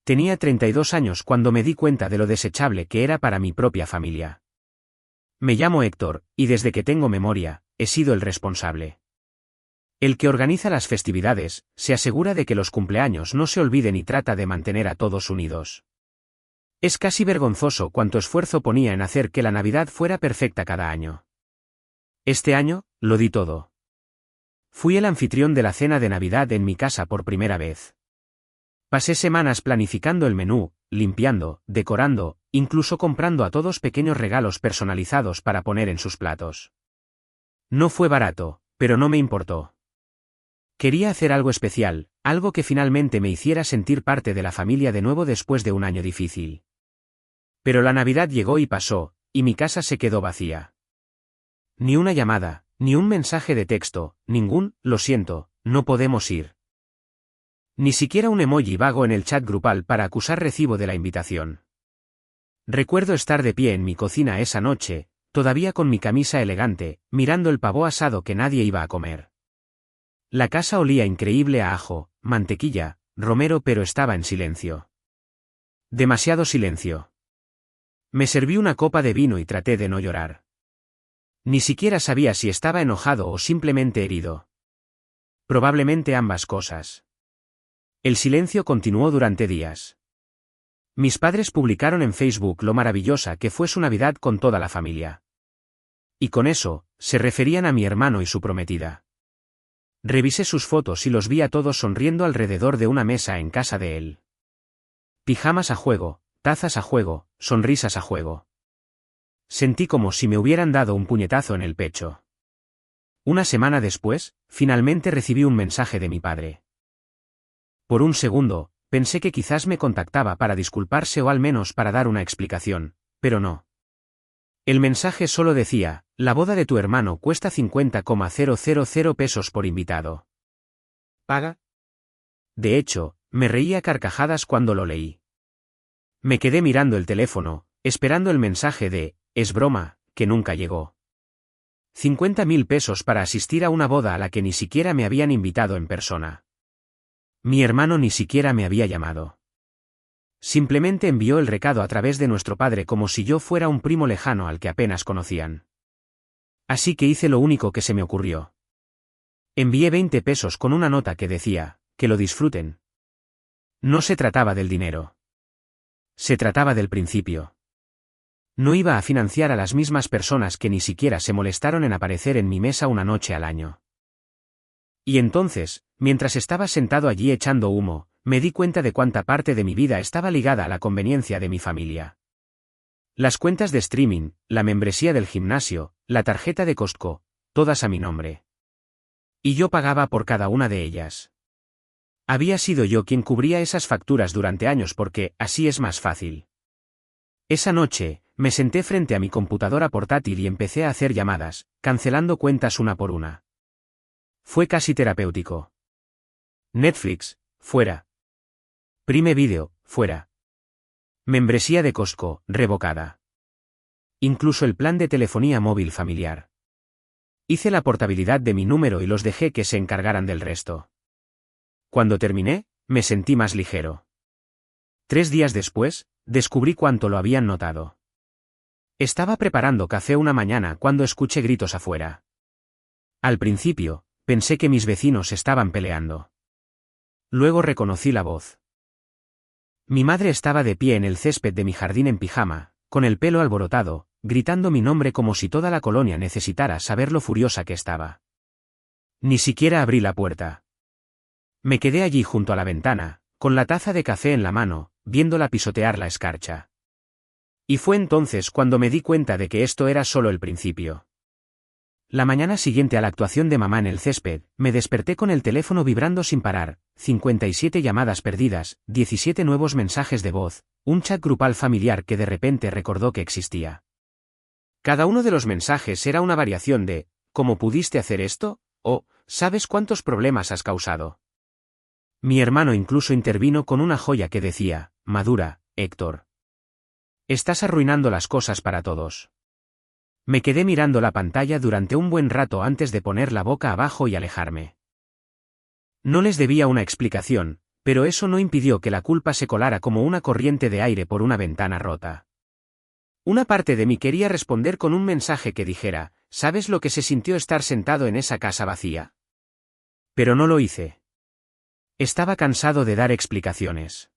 Tenía 32 años cuando me di cuenta de lo desechable que era para mi propia familia. Me llamo Héctor, y desde que tengo memoria, he sido el responsable. El que organiza las festividades, se asegura de que los cumpleaños no se olviden y trata de mantener a todos unidos. Es casi vergonzoso cuánto esfuerzo ponía en hacer que la Navidad fuera perfecta cada año. Este año, lo di todo. Fui el anfitrión de la cena de Navidad en mi casa por primera vez. Pasé semanas planificando el menú, limpiando, decorando, incluso comprando a todos pequeños regalos personalizados para poner en sus platos. No fue barato, pero no me importó. Quería hacer algo especial, algo que finalmente me hiciera sentir parte de la familia de nuevo después de un año difícil. Pero la Navidad llegó y pasó, y mi casa se quedó vacía. Ni una llamada, ni un mensaje de texto, lo siento, no podemos ir. Ni siquiera un emoji vago en el chat grupal para acusar recibo de la invitación. Recuerdo estar de pie en mi cocina esa noche, todavía con mi camisa elegante, mirando el pavo asado que nadie iba a comer. La casa olía increíble a ajo, mantequilla, romero, pero estaba en silencio. Demasiado silencio. Me serví una copa de vino y traté de no llorar. Ni siquiera sabía si estaba enojado o simplemente herido. Probablemente ambas cosas. El silencio continuó durante días. Mis padres publicaron en Facebook lo maravillosa que fue su Navidad con toda la familia. Y con eso, se referían a mi hermano y su prometida. Revisé sus fotos y los vi a todos sonriendo alrededor de una mesa en casa de él. Pijamas a juego, tazas a juego, sonrisas a juego. Sentí como si me hubieran dado un puñetazo en el pecho. Una semana después, finalmente recibí un mensaje de mi padre. Por un segundo, pensé que quizás me contactaba para disculparse o al menos para dar una explicación, pero no. El mensaje solo decía: la boda de tu hermano cuesta 50,000 pesos por invitado. ¿Paga? De hecho, me reí a carcajadas cuando lo leí. Me quedé mirando el teléfono, esperando el mensaje de «es broma», que nunca llegó. 50.000 pesos para asistir a una boda a la que ni siquiera me habían invitado en persona. Mi hermano ni siquiera me había llamado. Simplemente envió el recado a través de nuestro padre como si yo fuera un primo lejano al que apenas conocían. Así que hice lo único que se me ocurrió. Envié 20 pesos con una nota que decía: que lo disfruten. No se trataba del dinero. Se trataba del principio. No iba a financiar a las mismas personas que ni siquiera se molestaron en aparecer en mi mesa una noche al año. Y entonces, mientras estaba sentado allí echando humo, me di cuenta de cuánta parte de mi vida estaba ligada a la conveniencia de mi familia. Las cuentas de streaming, la membresía del gimnasio, la tarjeta de Costco, todas a mi nombre. Y yo pagaba por cada una de ellas. Había sido yo quien cubría esas facturas durante años porque así es más fácil. Esa noche, me senté frente a mi computadora portátil y empecé a hacer llamadas, cancelando cuentas una por una. Fue casi terapéutico. Netflix, fuera. Prime Video, fuera. Membresía de Costco, revocada. Incluso el plan de telefonía móvil familiar. Hice la portabilidad de mi número y los dejé que se encargaran del resto. Cuando terminé, me sentí más ligero. 3 días después, descubrí cuánto lo habían notado. Estaba preparando café una mañana cuando escuché gritos afuera. Al principio, pensé que mis vecinos estaban peleando. Luego reconocí la voz. Mi madre estaba de pie en el césped de mi jardín en pijama, con el pelo alborotado, gritando mi nombre como si toda la colonia necesitara saber lo furiosa que estaba. Ni siquiera abrí la puerta. Me quedé allí junto a la ventana, con la taza de café en la mano, viéndola pisotear la escarcha. Y fue entonces cuando me di cuenta de que esto era solo el principio. La mañana siguiente a la actuación de mamá en el césped, me desperté con el teléfono vibrando sin parar, 57 llamadas perdidas, 17 nuevos mensajes de voz, un chat grupal familiar que de repente recordó que existía. Cada uno de los mensajes era una variación de «¿Cómo pudiste hacer esto?» o «¿Sabes cuántos problemas has causado?». Mi hermano incluso intervino con una joya que decía «Madura, Héctor. Estás arruinando las cosas para todos». Me quedé mirando la pantalla durante un buen rato antes de poner la boca abajo y alejarme. No les debía una explicación, Pero eso no impidió que la culpa se colara como una corriente de aire por una ventana rota. Una parte de mí quería responder con un mensaje que dijera, ¿sabes lo que se sintió estar sentado en esa casa vacía? Pero no lo hice. Estaba cansado de dar explicaciones.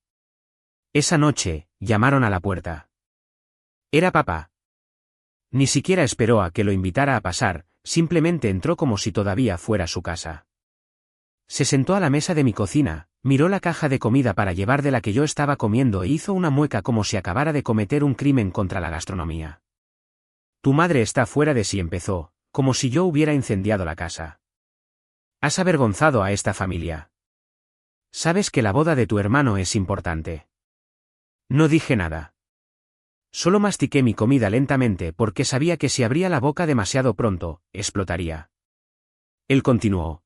Esa noche, llamaron a la puerta. Era papá. Ni siquiera esperó a que lo invitara a pasar, simplemente entró como si todavía fuera su casa. Se sentó a la mesa de mi cocina, miró la caja de comida para llevar de la que yo estaba comiendo e hizo una mueca como si acabara de cometer un crimen contra la gastronomía. Tu madre está fuera de sí, empezó, como si yo hubiera incendiado la casa. Has avergonzado a esta familia. Sabes que la boda de tu hermano es importante. No dije nada. Solo mastiqué mi comida lentamente porque sabía que si abría la boca demasiado pronto, explotaría. Él continuó.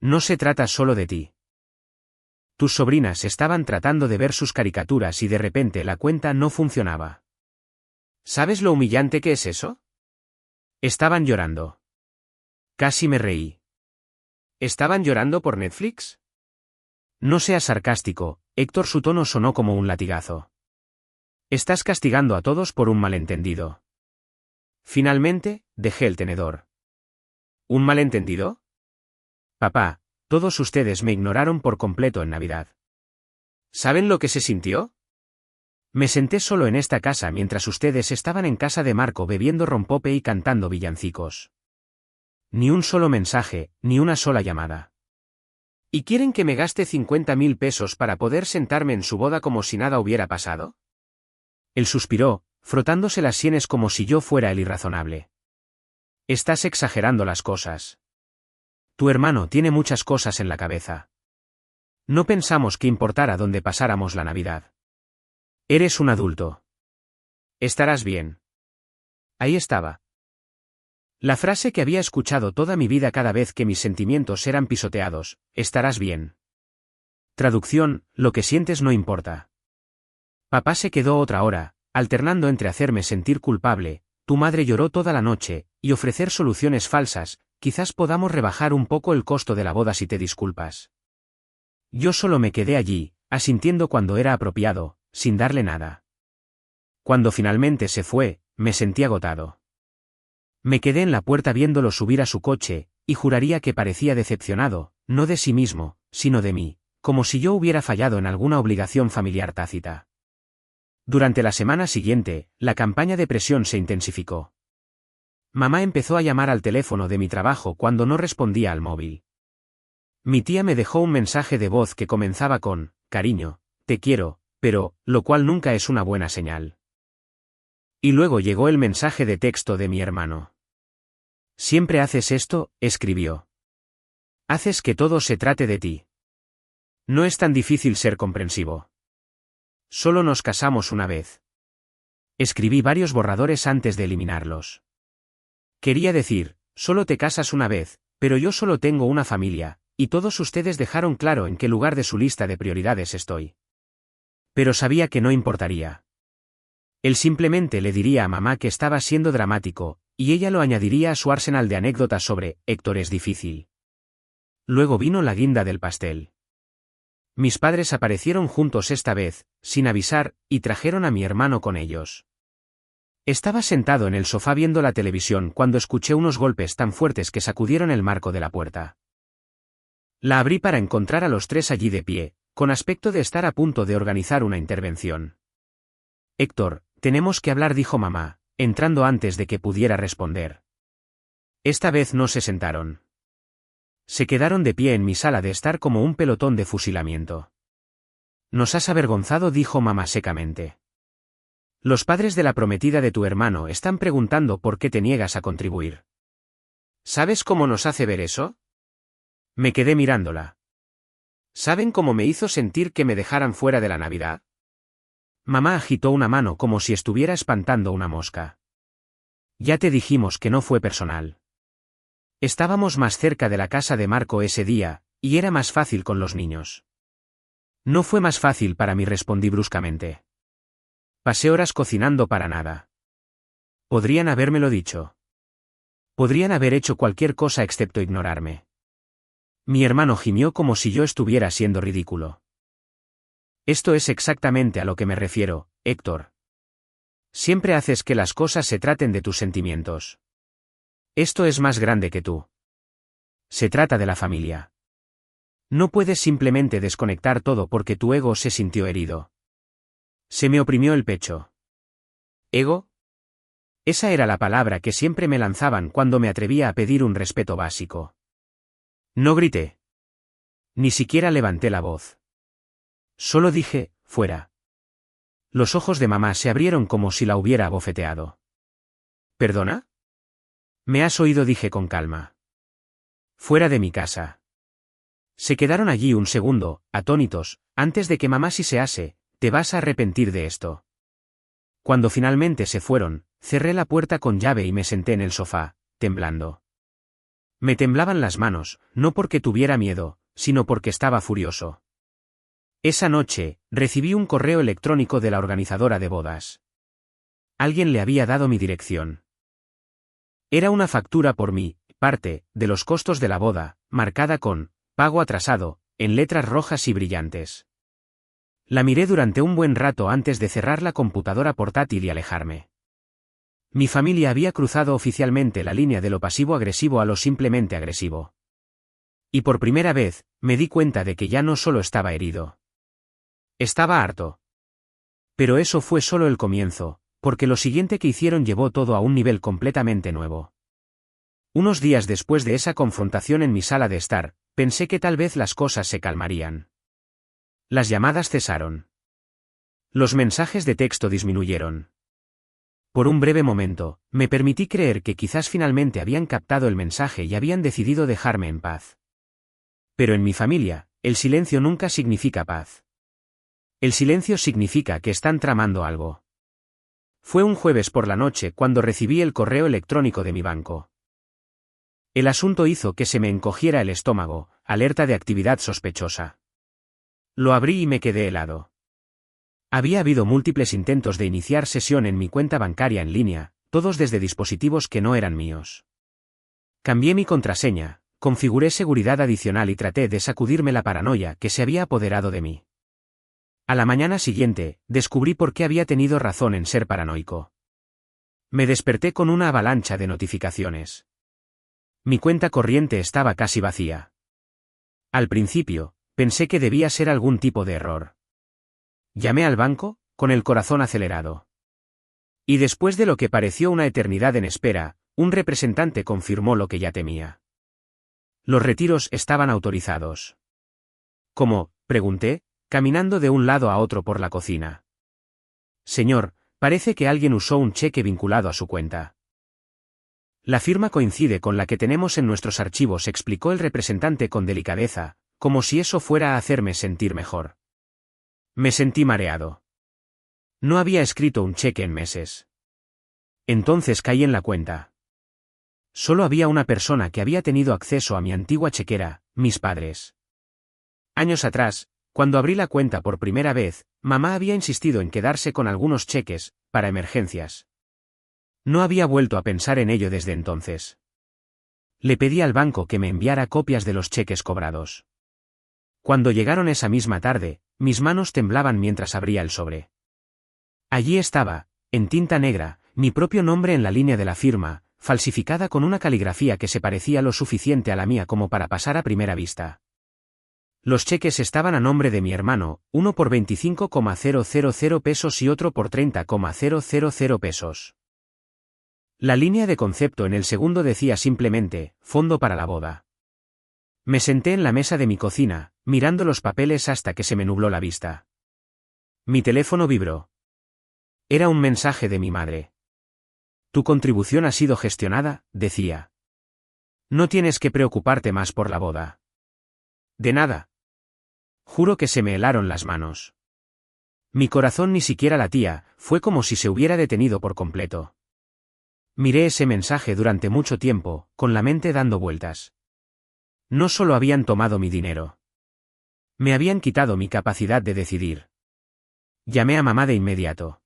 No se trata solo de ti. Tus sobrinas estaban tratando de ver sus caricaturas y de repente la cuenta no funcionaba. ¿Sabes lo humillante que es eso? Estaban llorando. Casi me reí. ¿Estaban llorando por Netflix? No seas sarcástico, Héctor. Su tono sonó como un latigazo. Estás castigando a todos por un malentendido. Finalmente, dejé el tenedor. ¿Un malentendido? Papá, todos ustedes me ignoraron por completo en Navidad. ¿Saben lo que se sintió? Me senté solo en esta casa mientras ustedes estaban en casa de Marco bebiendo rompope y cantando villancicos. Ni un solo mensaje, ni una sola llamada. ¿Y quieren que me gaste 50.000 pesos para poder sentarme en su boda como si nada hubiera pasado? Él suspiró, frotándose las sienes como si yo fuera el irrazonable. Estás exagerando las cosas. Tu hermano tiene muchas cosas en la cabeza. No pensamos que importara dónde pasáramos la Navidad. Eres un adulto. Estarás bien. Ahí estaba. La frase que había escuchado toda mi vida cada vez que mis sentimientos eran pisoteados, estarás bien. Traducción, lo que sientes no importa. Papá se quedó otra hora, alternando entre hacerme sentir culpable, tu madre lloró toda la noche, y ofrecer soluciones falsas, quizás podamos rebajar un poco el costo de la boda si te disculpas. Yo solo me quedé allí, asintiendo cuando era apropiado, sin darle nada. Cuando finalmente se fue, me sentí agotado. Me quedé en la puerta viéndolo subir a su coche, y juraría que parecía decepcionado, no de sí mismo, sino de mí, como si yo hubiera fallado en alguna obligación familiar tácita. Durante la semana siguiente, la campaña de presión se intensificó. Mamá empezó a llamar al teléfono de mi trabajo cuando no respondía al móvil. Mi tía me dejó un mensaje de voz que comenzaba con, cariño, te quiero, pero, lo cual nunca es una buena señal. Y luego llegó el mensaje de texto de mi hermano. Siempre haces esto, escribió. Haces que todo se trate de ti. No es tan difícil ser comprensivo. Solo nos casamos una vez. Escribí varios borradores antes de eliminarlos. Quería decir, solo te casas una vez, pero yo solo tengo una familia, y todos ustedes dejaron claro en qué lugar de su lista de prioridades estoy. Pero sabía que no importaría. Él simplemente le diría a mamá que estaba siendo dramático, y ella lo añadiría a su arsenal de anécdotas sobre Héctor es difícil. Luego vino la guinda del pastel. Mis padres aparecieron juntos esta vez, sin avisar, y trajeron a mi hermano con ellos. Estaba sentado en el sofá viendo la televisión cuando escuché unos golpes tan fuertes que sacudieron el marco de la puerta. La abrí para encontrar a los tres allí de pie, con aspecto de estar a punto de organizar una intervención. Héctor, tenemos que hablar, dijo mamá, entrando antes de que pudiera responder. Esta vez no se sentaron. Se quedaron de pie en mi sala de estar como un pelotón de fusilamiento. Nos has avergonzado, dijo mamá secamente. Los padres de la prometida de tu hermano están preguntando por qué te niegas a contribuir. ¿Sabes cómo nos hace ver eso? Me quedé mirándola. ¿Saben cómo me hizo sentir que me dejaran fuera de la Navidad? Mamá agitó una mano como si estuviera espantando una mosca. Ya te dijimos que no fue personal. Estábamos más cerca de la casa de Marco ese día, y era más fácil con los niños. No fue más fácil para mí, respondí bruscamente. Pasé horas cocinando para nada. Podrían habérmelo dicho. Podrían haber hecho cualquier cosa excepto ignorarme. Mi hermano gimió como si yo estuviera siendo ridículo. Esto es exactamente a lo que me refiero, Héctor. Siempre haces que las cosas se traten de tus sentimientos. Esto es más grande que tú. Se trata de la familia. No puedes simplemente desconectar todo porque tu ego se sintió herido. Se me oprimió el pecho. ¿Ego? Esa era la palabra que siempre me lanzaban cuando me atrevía a pedir un respeto básico. No grité. Ni siquiera levanté la voz. Solo dije, fuera. Los ojos de mamá se abrieron como si la hubiera abofeteado. ¿Perdona? ¿Me has oído? Dije con calma. Fuera de mi casa. Se quedaron allí un segundo, atónitos, antes de que mamá sisease, te vas a arrepentir de esto. Cuando finalmente se fueron, cerré la puerta con llave y me senté en el sofá, temblando. Me temblaban las manos, no porque tuviera miedo, sino porque estaba furioso. Esa noche, recibí un correo electrónico de la organizadora de bodas. Alguien le había dado mi dirección. Era una factura por mi parte de los costos de la boda, marcada con pago atrasado, en letras rojas y brillantes. La miré durante un buen rato antes de cerrar la computadora portátil y alejarme. Mi familia había cruzado oficialmente la línea de lo pasivo-agresivo a lo simplemente agresivo. Y por primera vez, me di cuenta de que ya no solo estaba herido. Estaba harto. Pero eso fue solo el comienzo, porque lo siguiente que hicieron llevó todo a un nivel completamente nuevo. Unos días después de esa confrontación en mi sala de estar, pensé que tal vez las cosas se calmarían. Las llamadas cesaron. Los mensajes de texto disminuyeron. Por un breve momento, me permití creer que quizás finalmente habían captado el mensaje y habían decidido dejarme en paz. Pero en mi familia, el silencio nunca significa paz. El silencio significa que están tramando algo. Fue un jueves por la noche cuando recibí el correo electrónico de mi banco. El asunto hizo que se me encogiera el estómago, alerta de actividad sospechosa. Lo abrí y me quedé helado. Había habido múltiples intentos de iniciar sesión en mi cuenta bancaria en línea, todos desde dispositivos que no eran míos. Cambié mi contraseña, configuré seguridad adicional y traté de sacudirme la paranoia que se había apoderado de mí. A la mañana siguiente, descubrí por qué había tenido razón en ser paranoico. Me desperté con una avalancha de notificaciones. Mi cuenta corriente estaba casi vacía. Al principio, pensé que debía ser algún tipo de error. Llamé al banco, con el corazón acelerado. Y después de lo que pareció una eternidad en espera, un representante confirmó lo que ya temía. Los retiros estaban autorizados. ¿Cómo?, pregunté, caminando de un lado a otro por la cocina. Señor, parece que alguien usó un cheque vinculado a su cuenta. La firma coincide con la que tenemos en nuestros archivos, explicó el representante con delicadeza, como si eso fuera a hacerme sentir mejor. Me sentí mareado. No había escrito un cheque en meses. Entonces caí en la cuenta. Solo había una persona que había tenido acceso a mi antigua chequera, mis padres. Años atrás, cuando abrí la cuenta por primera vez, mamá había insistido en quedarse con algunos cheques, para emergencias. No había vuelto a pensar en ello desde entonces. Le pedí al banco que me enviara copias de los cheques cobrados. Cuando llegaron esa misma tarde, mis manos temblaban mientras abría el sobre. Allí estaba, en tinta negra, mi propio nombre en la línea de la firma, falsificada con una caligrafía que se parecía lo suficiente a la mía como para pasar a primera vista. Los cheques estaban a nombre de mi hermano, uno por 25,000 pesos y otro por 30,000 pesos. La línea de concepto en el segundo decía simplemente, fondo para la boda. Me senté en la mesa de mi cocina, mirando los papeles hasta que se me nubló la vista. Mi teléfono vibró. Era un mensaje de mi madre. Tu contribución ha sido gestionada, decía. No tienes que preocuparte más por la boda. De nada. Juro que se me helaron las manos. Mi corazón ni siquiera latía, fue como si se hubiera detenido por completo. Miré ese mensaje durante mucho tiempo, con la mente dando vueltas. No solo habían tomado mi dinero. Me habían quitado mi capacidad de decidir. Llamé a mamá de inmediato.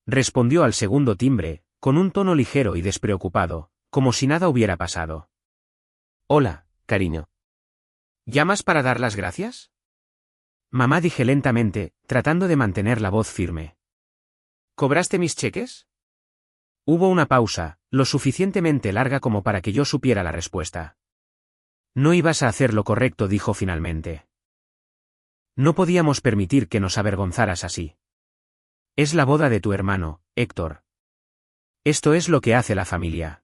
Respondió al segundo timbre, con un tono ligero y despreocupado, como si nada hubiera pasado. Hola, cariño. ¿Llamas para dar las gracias? Mamá, dije lentamente, tratando de mantener la voz firme. ¿Cobraste mis cheques? Hubo una pausa, lo suficientemente larga como para que yo supiera la respuesta. No ibas a hacer lo correcto, dijo finalmente. No podíamos permitir que nos avergonzaras así. Es la boda de tu hermano, Héctor. Esto es lo que hace la familia.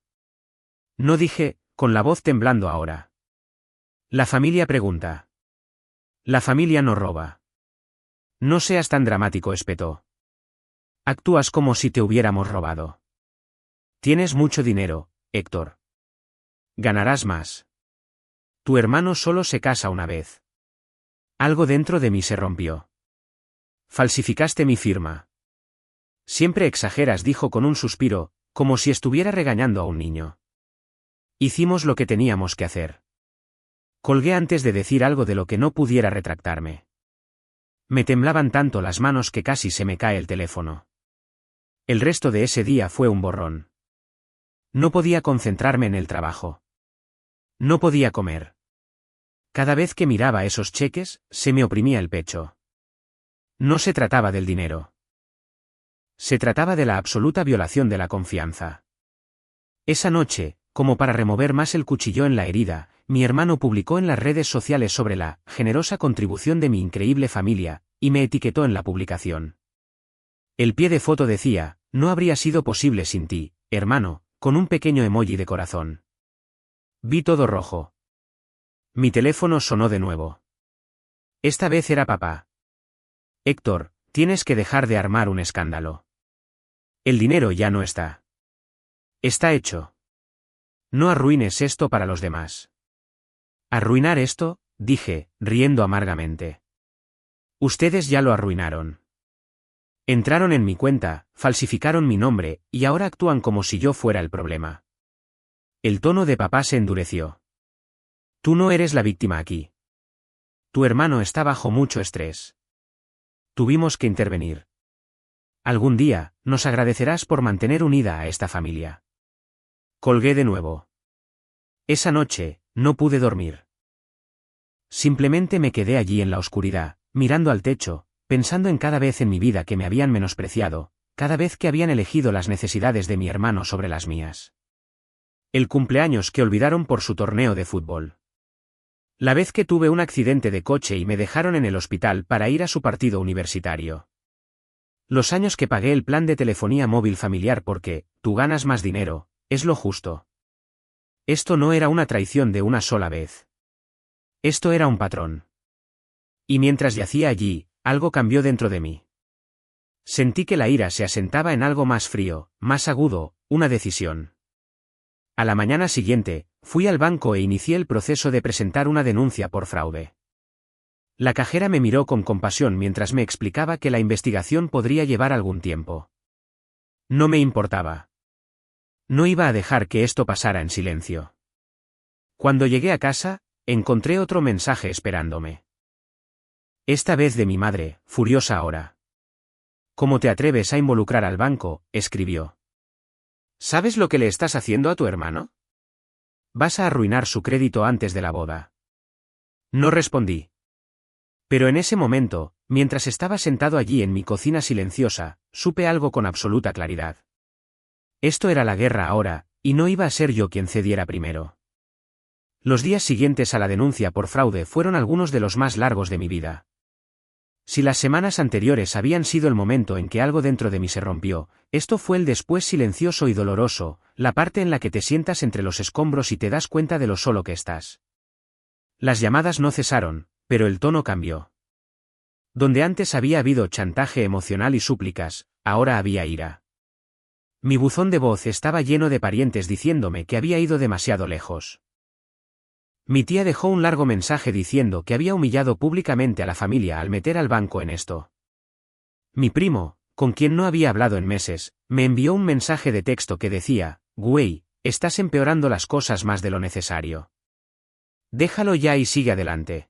No, dije, con la voz temblando ahora. La familia pregunta. La familia no roba. No seas tan dramático, espetó. Actúas como si te hubiéramos robado. Tienes mucho dinero, Héctor. Ganarás más. Tu hermano solo se casa una vez. Algo dentro de mí se rompió. Falsificaste mi firma. Siempre exageras, dijo con un suspiro, como si estuviera regañando a un niño. Hicimos lo que teníamos que hacer. Colgué antes de decir algo de lo que no pudiera retractarme. Me temblaban tanto las manos que casi se me cae el teléfono. El resto de ese día fue un borrón. No podía concentrarme en el trabajo. No podía comer. Cada vez que miraba esos cheques, se me oprimía el pecho. No se trataba del dinero. Se trataba de la absoluta violación de la confianza. Esa noche, como para remover más el cuchillo en la herida, mi hermano publicó en las redes sociales sobre la generosa contribución de mi increíble familia, y me etiquetó en la publicación. El pie de foto decía, no habría sido posible sin ti, hermano, con un pequeño emoji de corazón. Vi todo rojo. Mi teléfono sonó de nuevo. Esta vez era papá. Héctor, tienes que dejar de armar un escándalo. El dinero ya no está. Está hecho. No arruines esto para los demás. ¿Arruinar esto? Dije, riendo amargamente. Ustedes ya lo arruinaron. Entraron en mi cuenta, falsificaron mi nombre, y ahora actúan como si yo fuera el problema. El tono de papá se endureció. Tú no eres la víctima aquí. Tu hermano está bajo mucho estrés. Tuvimos que intervenir. Algún día, nos agradecerás por mantener unida a esta familia. Colgué de nuevo. Esa noche, no pude dormir. Simplemente me quedé allí en la oscuridad, mirando al techo, pensando en cada vez en mi vida que me habían menospreciado, cada vez que habían elegido las necesidades de mi hermano sobre las mías. El cumpleaños que olvidaron por su torneo de fútbol. La vez que tuve un accidente de coche y me dejaron en el hospital para ir a su partido universitario. Los años que pagué el plan de telefonía móvil familiar porque, tú ganas más dinero, es lo justo. Esto no era una traición de una sola vez. Esto era un patrón. Y mientras yacía allí, algo cambió dentro de mí. Sentí que la ira se asentaba en algo más frío, más agudo, una decisión. A la mañana siguiente, fui al banco e inicié el proceso de presentar una denuncia por fraude. La cajera me miró con compasión mientras me explicaba que la investigación podría llevar algún tiempo. No me importaba. No iba a dejar que esto pasara en silencio. Cuando llegué a casa, encontré otro mensaje esperándome. Esta vez de mi madre, furiosa ahora. ¿Cómo te atreves a involucrar al banco?, escribió. ¿Sabes lo que le estás haciendo a tu hermano? Vas a arruinar su crédito antes de la boda. No respondí. Pero en ese momento, mientras estaba sentado allí en mi cocina silenciosa, supe algo con absoluta claridad. Esto era la guerra ahora, y no iba a ser yo quien cediera primero. Los días siguientes a la denuncia por fraude fueron algunos de los más largos de mi vida. Si las semanas anteriores habían sido el momento en que algo dentro de mí se rompió, esto fue el después silencioso y doloroso, la parte en la que te sientas entre los escombros y te das cuenta de lo solo que estás. Las llamadas no cesaron, pero el tono cambió. Donde antes había habido chantaje emocional y súplicas, ahora había ira. Mi buzón de voz estaba lleno de parientes diciéndome que había ido demasiado lejos. Mi tía dejó un largo mensaje diciendo que había humillado públicamente a la familia al meter al banco en esto. Mi primo, con quien no había hablado en meses, me envió un mensaje de texto que decía, güey, estás empeorando las cosas más de lo necesario. Déjalo ya y sigue adelante.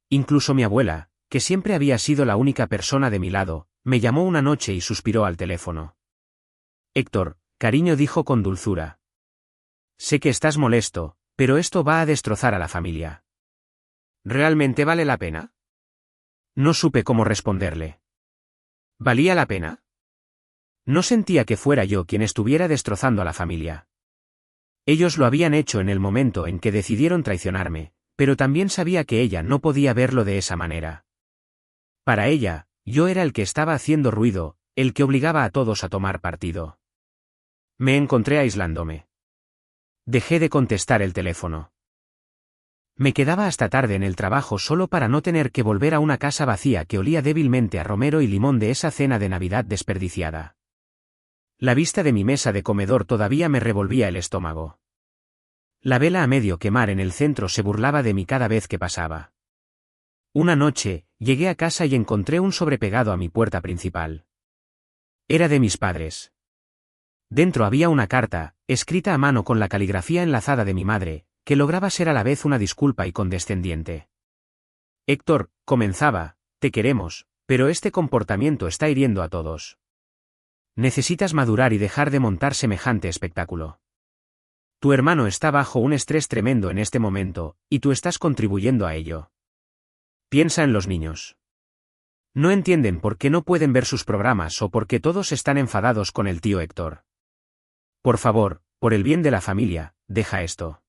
Incluso mi abuela, que siempre había sido la única persona de mi lado, me llamó una noche y suspiró al teléfono. Héctor, cariño, dijo con dulzura. Sé que estás molesto, pero esto va a destrozar a la familia. ¿Realmente vale la pena? No supe cómo responderle. ¿Valía la pena? No sentía que fuera yo quien estuviera destrozando a la familia. Ellos lo habían hecho en el momento en que decidieron traicionarme, pero también sabía que ella no podía verlo de esa manera. Para ella, yo era el que estaba haciendo ruido, el que obligaba a todos a tomar partido. Me encontré aislándome. Dejé de contestar el teléfono. Me quedaba hasta tarde en el trabajo solo para no tener que volver a una casa vacía que olía débilmente a romero y limón de esa cena de Navidad desperdiciada. La vista de mi mesa de comedor todavía me revolvía el estómago. La vela a medio quemar en el centro se burlaba de mí cada vez que pasaba. Una noche, llegué a casa y encontré un sobre pegado a mi puerta principal. Era de mis padres. Dentro había una carta, escrita a mano con la caligrafía enlazada de mi madre, que lograba ser a la vez una disculpa y condescendiente. Héctor, comenzaba, te queremos, pero este comportamiento está hiriendo a todos. Necesitas madurar y dejar de montar semejante espectáculo. Tu hermano está bajo un estrés tremendo en este momento, y tú estás contribuyendo a ello. Piensa en los niños. No entienden por qué no pueden ver sus programas o por qué todos están enfadados con el tío Héctor. Por favor, por el bien de la familia, deja esto.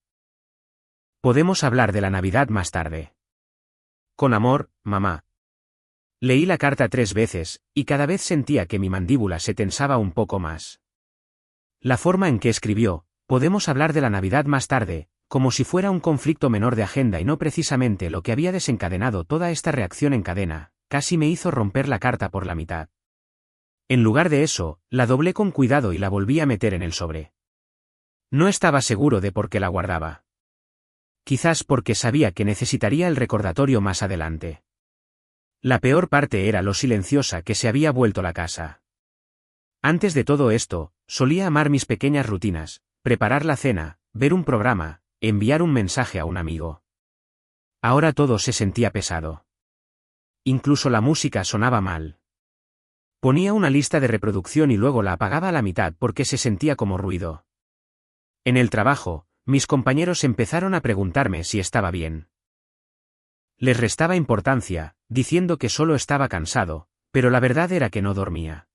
Podemos hablar de la Navidad más tarde. Con amor, mamá. Leí la carta 3 veces, y cada vez sentía que mi mandíbula se tensaba un poco más. La forma en que escribió, podemos hablar de la Navidad más tarde, como si fuera un conflicto menor de agenda y no precisamente lo que había desencadenado toda esta reacción en cadena, casi me hizo romper la carta por la mitad. En lugar de eso, la doblé con cuidado y la volví a meter en el sobre. No estaba seguro de por qué la guardaba. Quizás porque sabía que necesitaría el recordatorio más adelante. La peor parte era lo silenciosa que se había vuelto la casa. Antes de todo esto, solía amar mis pequeñas rutinas, preparar la cena, ver un programa, enviar un mensaje a un amigo. Ahora todo se sentía pesado. Incluso la música sonaba mal. Ponía una lista de reproducción y luego la apagaba a la mitad porque se sentía como ruido. En el trabajo, mis compañeros empezaron a preguntarme si estaba bien. Les restaba importancia, diciendo que solo estaba cansado, pero la verdad era que no dormía.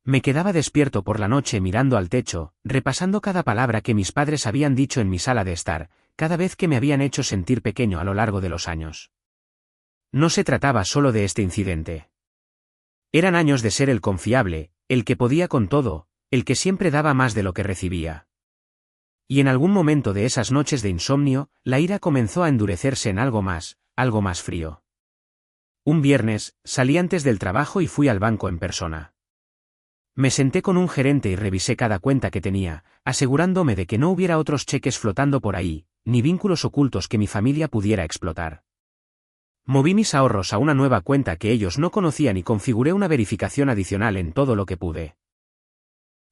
Me quedaba despierto por la noche mirando al techo, repasando cada palabra que mis padres habían dicho en mi sala de estar, cada vez que me habían hecho sentir pequeño a lo largo de los años. No se trataba solo de este incidente. Eran años de ser el confiable, el que podía con todo, el que siempre daba más de lo que recibía. Y en algún momento de esas noches de insomnio, la ira comenzó a endurecerse en algo más frío. Un viernes, salí antes del trabajo y fui al banco en persona. Me senté con un gerente y revisé cada cuenta que tenía, asegurándome de que no hubiera otros cheques flotando por ahí, ni vínculos ocultos que mi familia pudiera explotar. Moví mis ahorros a una nueva cuenta que ellos no conocían y configuré una verificación adicional en todo lo que pude.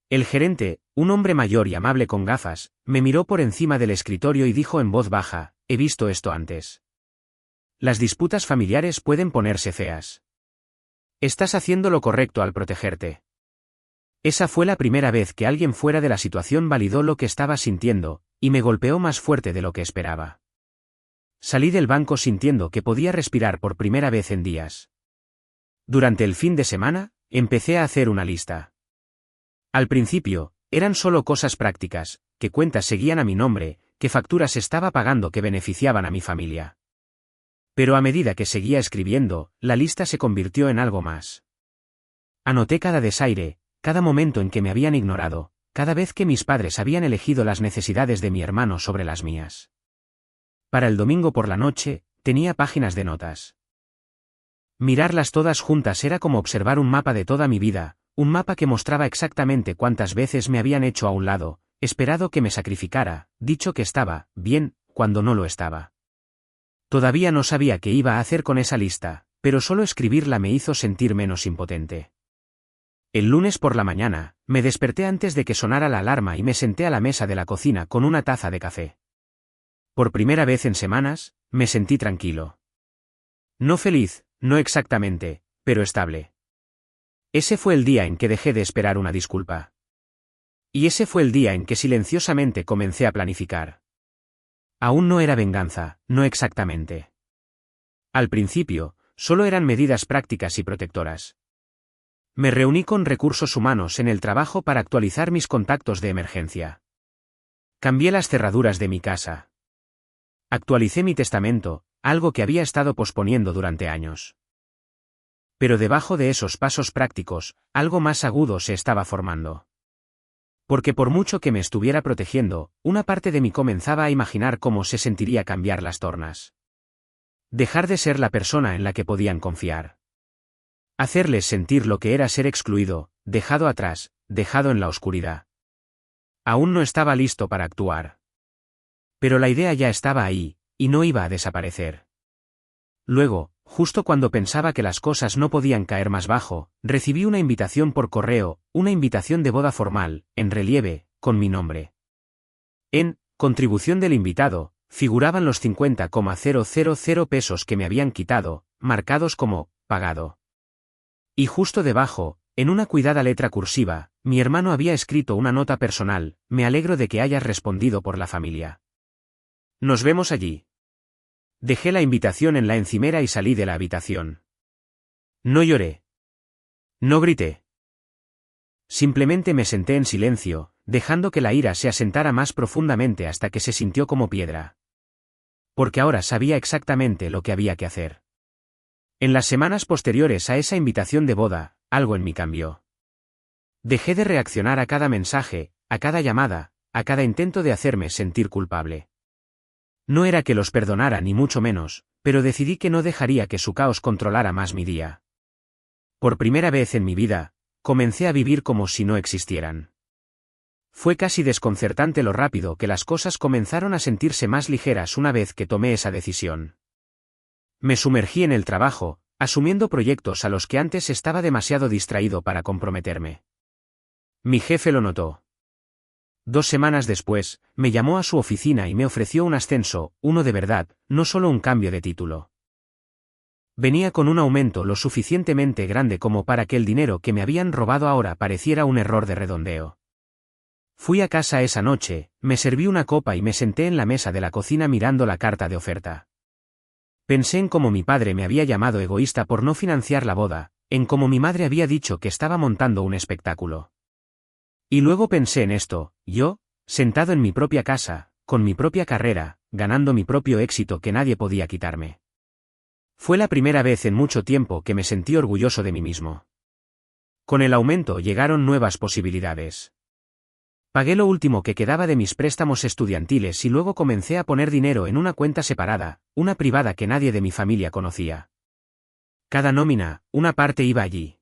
El gerente, un hombre mayor y amable con gafas, me miró por encima del escritorio y dijo en voz baja, he visto esto antes. Las disputas familiares pueden ponerse feas. Estás haciendo lo correcto al protegerte. Esa fue la primera vez que alguien fuera de la situación validó lo que estaba sintiendo, y me golpeó más fuerte de lo que esperaba. Salí del banco sintiendo que podía respirar por primera vez en días. Durante el fin de semana, empecé a hacer una lista. Al principio, eran solo cosas prácticas, qué cuentas seguían a mi nombre, qué facturas estaba pagando que beneficiaban a mi familia. Pero a medida que seguía escribiendo, la lista se convirtió en algo más. Anoté cada desaire, cada momento en que me habían ignorado, cada vez que mis padres habían elegido las necesidades de mi hermano sobre las mías. Para el domingo por la noche, tenía páginas de notas. Mirarlas todas juntas era como observar un mapa de toda mi vida, un mapa que mostraba exactamente cuántas veces me habían hecho a un lado, esperado que me sacrificara, dicho que estaba bien, cuando no lo estaba. Todavía no sabía qué iba a hacer con esa lista, pero solo escribirla me hizo sentir menos impotente. El lunes por la mañana, me desperté antes de que sonara la alarma y me senté a la mesa de la cocina con una taza de café. Por primera vez en semanas, me sentí tranquilo. No feliz, no exactamente, pero estable. Ese fue el día en que dejé de esperar una disculpa. Y ese fue el día en que silenciosamente comencé a planificar. Aún no era venganza, no exactamente. Al principio, solo eran medidas prácticas y protectoras. Me reuní con recursos humanos en el trabajo para actualizar mis contactos de emergencia. Cambié las cerraduras de mi casa. Actualicé mi testamento, algo que había estado posponiendo durante años. Pero debajo de esos pasos prácticos, algo más agudo se estaba formando. Porque por mucho que me estuviera protegiendo, una parte de mí comenzaba a imaginar cómo se sentiría cambiar las tornas. Dejar de ser la persona en la que podían confiar. Hacerles sentir lo que era ser excluido, dejado atrás, dejado en la oscuridad. Aún no estaba listo para actuar. Pero la idea ya estaba ahí, y no iba a desaparecer. Luego, justo cuando pensaba que las cosas no podían caer más bajo, recibí una invitación por correo, una invitación de boda formal, en relieve, con mi nombre. En contribución del invitado, figuraban los 50,000 pesos que me habían quitado, marcados como pagado. Y justo debajo, en una cuidada letra cursiva, mi hermano había escrito una nota personal: me alegro de que hayas respondido por la familia. Nos vemos allí. Dejé la invitación en la encimera y salí de la habitación. No lloré. No grité. Simplemente me senté en silencio, dejando que la ira se asentara más profundamente hasta que se sintió como piedra. Porque ahora sabía exactamente lo que había que hacer. En las semanas posteriores a esa invitación de boda, algo en mí cambió. Dejé de reaccionar a cada mensaje, a cada llamada, a cada intento de hacerme sentir culpable. No era que los perdonara ni mucho menos, pero decidí que no dejaría que su caos controlara más mi día. Por primera vez en mi vida, comencé a vivir como si no existieran. Fue casi desconcertante lo rápido que las cosas comenzaron a sentirse más ligeras una vez que tomé esa decisión. Me sumergí en el trabajo, asumiendo proyectos a los que antes estaba demasiado distraído para comprometerme. Mi jefe lo notó. 2 semanas después, me llamó a su oficina y me ofreció un ascenso, uno de verdad, no solo un cambio de título. Venía con un aumento lo suficientemente grande como para que el dinero que me habían robado ahora pareciera un error de redondeo. Fui a casa esa noche, me serví una copa y me senté en la mesa de la cocina mirando la carta de oferta. Pensé en cómo mi padre me había llamado egoísta por no financiar la boda, en cómo mi madre había dicho que estaba montando un espectáculo. Y luego pensé en esto, yo, sentado en mi propia casa, con mi propia carrera, ganando mi propio éxito que nadie podía quitarme. Fue la primera vez en mucho tiempo que me sentí orgulloso de mí mismo. Con el aumento llegaron nuevas posibilidades. Pagué lo último que quedaba de mis préstamos estudiantiles y luego comencé a poner dinero en una cuenta separada, una privada que nadie de mi familia conocía. Cada nómina, una parte iba allí.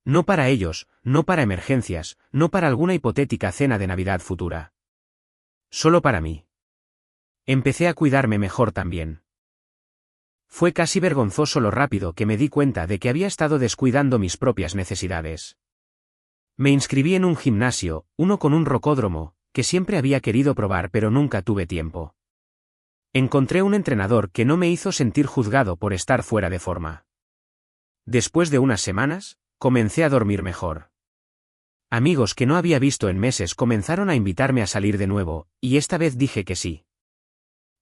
No para ellos, no para emergencias, no para alguna hipotética cena de Navidad futura. Solo para mí. Empecé a cuidarme mejor también. Fue casi vergonzoso lo rápido que me di cuenta de que había estado descuidando mis propias necesidades. Me inscribí en un gimnasio, uno con un rocódromo, que siempre había querido probar pero nunca tuve tiempo. Encontré un entrenador que no me hizo sentir juzgado por estar fuera de forma. Después de unas semanas, comencé a dormir mejor. Amigos que no había visto en meses comenzaron a invitarme a salir de nuevo, y esta vez dije que sí.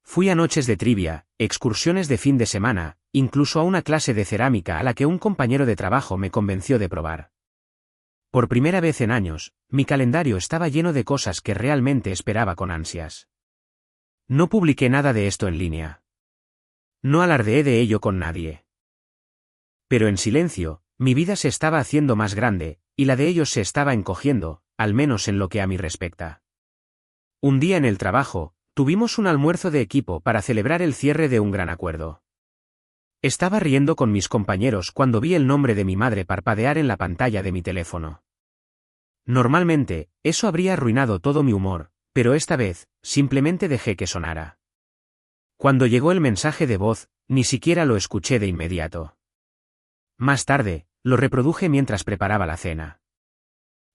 Fui a noches de trivia, excursiones de fin de semana, incluso a una clase de cerámica a la que un compañero de trabajo me convenció de probar. Por primera vez en años, mi calendario estaba lleno de cosas que realmente esperaba con ansias. No publiqué nada de esto en línea. No alardeé de ello con nadie. Pero en silencio, mi vida se estaba haciendo más grande, y la de ellos se estaba encogiendo, al menos en lo que a mí respecta. Un día en el trabajo, tuvimos un almuerzo de equipo para celebrar el cierre de un gran acuerdo. Estaba riendo con mis compañeros cuando vi el nombre de mi madre parpadear en la pantalla de mi teléfono. Normalmente, eso habría arruinado todo mi humor, pero esta vez, simplemente dejé que sonara. Cuando llegó el mensaje de voz, ni siquiera lo escuché de inmediato. Más tarde, lo reproduje mientras preparaba la cena.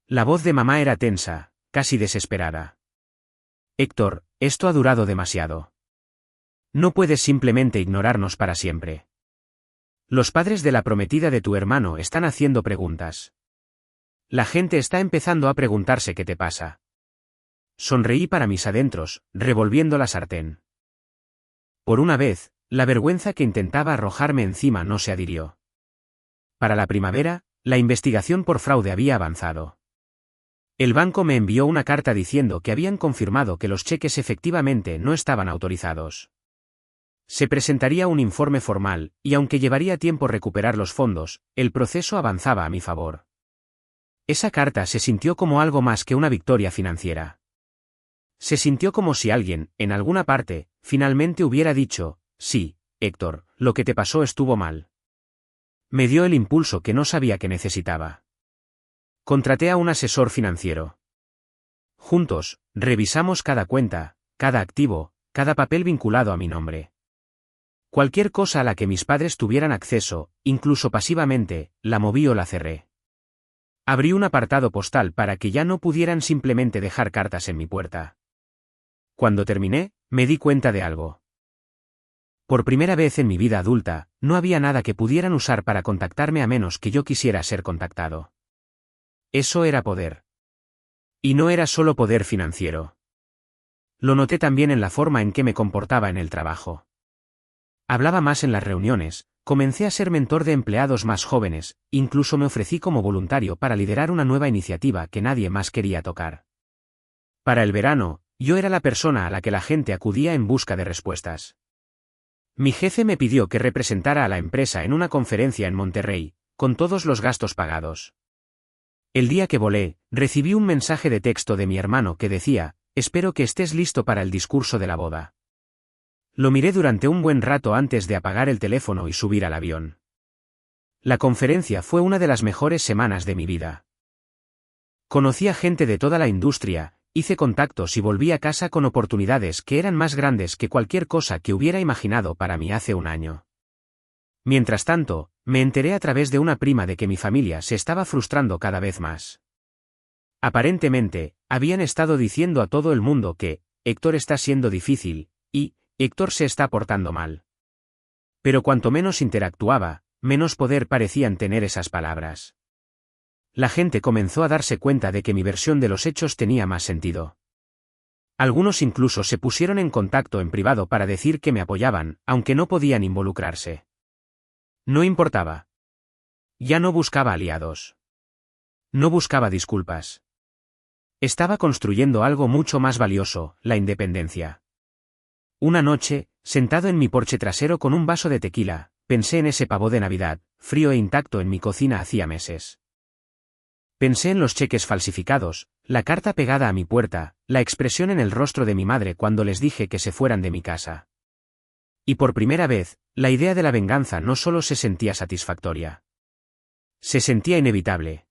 La voz de mamá era tensa, casi desesperada. Héctor, esto ha durado demasiado. No puedes simplemente ignorarnos para siempre. Los padres de la prometida de tu hermano están haciendo preguntas. La gente está empezando a preguntarse qué te pasa. Sonreí para mis adentros, revolviendo la sartén. Por una vez, la vergüenza que intentaba arrojarme encima no se adhirió. Para la primavera, la investigación por fraude había avanzado. El banco me envió una carta diciendo que habían confirmado que los cheques efectivamente no estaban autorizados. Se presentaría un informe formal, y aunque llevaría tiempo recuperar los fondos, el proceso avanzaba a mi favor. Esa carta se sintió como algo más que una victoria financiera. Se sintió como si alguien, en alguna parte, finalmente hubiera dicho: sí, Héctor, lo que te pasó estuvo mal. Me dio el impulso que no sabía que necesitaba. Contraté a un asesor financiero. Juntos, revisamos cada cuenta, cada activo, cada papel vinculado a mi nombre. Cualquier cosa a la que mis padres tuvieran acceso, incluso pasivamente, la moví o la cerré. Abrí un apartado postal para que ya no pudieran simplemente dejar cartas en mi puerta. Cuando terminé, me di cuenta de algo. Por primera vez en mi vida adulta, no había nada que pudieran usar para contactarme a menos que yo quisiera ser contactado. Eso era poder. Y no era solo poder financiero. Lo noté también en la forma en que me comportaba en el trabajo. Hablaba más en las reuniones, comencé a ser mentor de empleados más jóvenes, incluso me ofrecí como voluntario para liderar una nueva iniciativa que nadie más quería tocar. Para el verano, yo era la persona a la que la gente acudía en busca de respuestas. Mi jefe me pidió que representara a la empresa en una conferencia en Monterrey, con todos los gastos pagados. El día que volé, recibí un mensaje de texto de mi hermano que decía: espero que estés listo para el discurso de la boda. Lo miré durante un buen rato antes de apagar el teléfono y subir al avión. La conferencia fue una de las mejores semanas de mi vida. Conocí a gente de toda la industria, hice contactos y volví a casa con oportunidades que eran más grandes que cualquier cosa que hubiera imaginado para mí hace un año. Mientras tanto, me enteré a través de una prima de que mi familia se estaba frustrando cada vez más. Aparentemente, habían estado diciendo a todo el mundo que Héctor está siendo difícil, y Héctor se está portando mal. Pero cuanto menos interactuaba, menos poder parecían tener esas palabras. La gente comenzó a darse cuenta de que mi versión de los hechos tenía más sentido. Algunos incluso se pusieron en contacto en privado para decir que me apoyaban, aunque no podían involucrarse. No importaba. Ya no buscaba aliados. No buscaba disculpas. Estaba construyendo algo mucho más valioso: la independencia. Una noche, sentado en mi porche trasero con un vaso de tequila, pensé en ese pavo de Navidad, frío e intacto en mi cocina hacía meses. Pensé en los cheques falsificados, la carta pegada a mi puerta, la expresión en el rostro de mi madre cuando les dije que se fueran de mi casa. Y por primera vez, la idea de la venganza no solo se sentía satisfactoria. Se sentía inevitable.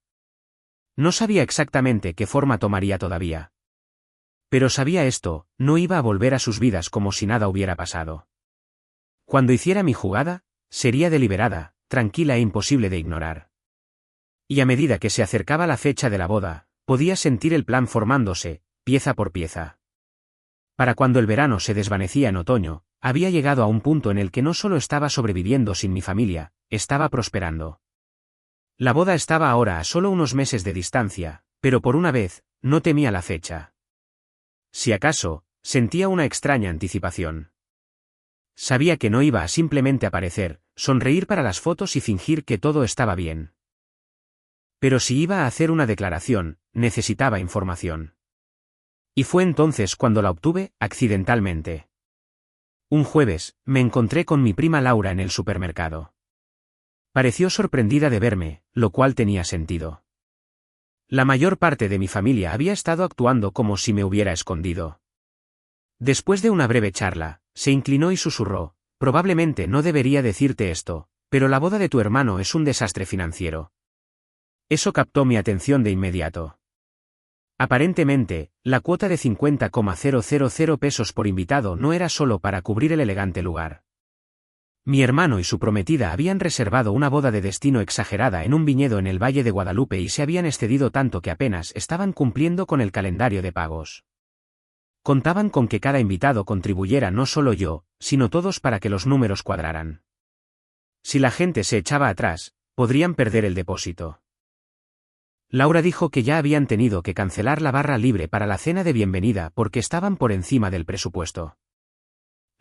No sabía exactamente qué forma tomaría todavía. Pero sabía esto: no iba a volver a sus vidas como si nada hubiera pasado. Cuando hiciera mi jugada, sería deliberada, tranquila e imposible de ignorar. Y a medida que se acercaba la fecha de la boda, podía sentir el plan formándose, pieza por pieza. Para cuando el verano se desvanecía en otoño, había llegado a un punto en el que no solo estaba sobreviviendo sin mi familia, estaba prosperando. La boda estaba ahora a solo unos meses de distancia, pero por una vez, no temía la fecha. Si acaso, sentía una extraña anticipación. Sabía que no iba a simplemente aparecer, sonreír para las fotos y fingir que todo estaba bien. Pero si iba a hacer una declaración, necesitaba información. Y fue entonces cuando la obtuve, accidentalmente. Un jueves, me encontré con mi prima Laura en el supermercado. Pareció sorprendida de verme, lo cual tenía sentido. La mayor parte de mi familia había estado actuando como si me hubiera escondido. Después de una breve charla, se inclinó y susurró: probablemente no debería decirte esto, pero la boda de tu hermano es un desastre financiero. Eso captó mi atención de inmediato. Aparentemente, la cuota de 50,000 pesos por invitado no era solo para cubrir el elegante lugar. Mi hermano y su prometida habían reservado una boda de destino exagerada en un viñedo en el Valle de Guadalupe y se habían excedido tanto que apenas estaban cumpliendo con el calendario de pagos. Contaban con que cada invitado contribuyera no solo yo, sino todos para que los números cuadraran. Si la gente se echaba atrás, podrían perder el depósito. Laura dijo que ya habían tenido que cancelar la barra libre para la cena de bienvenida porque estaban por encima del presupuesto.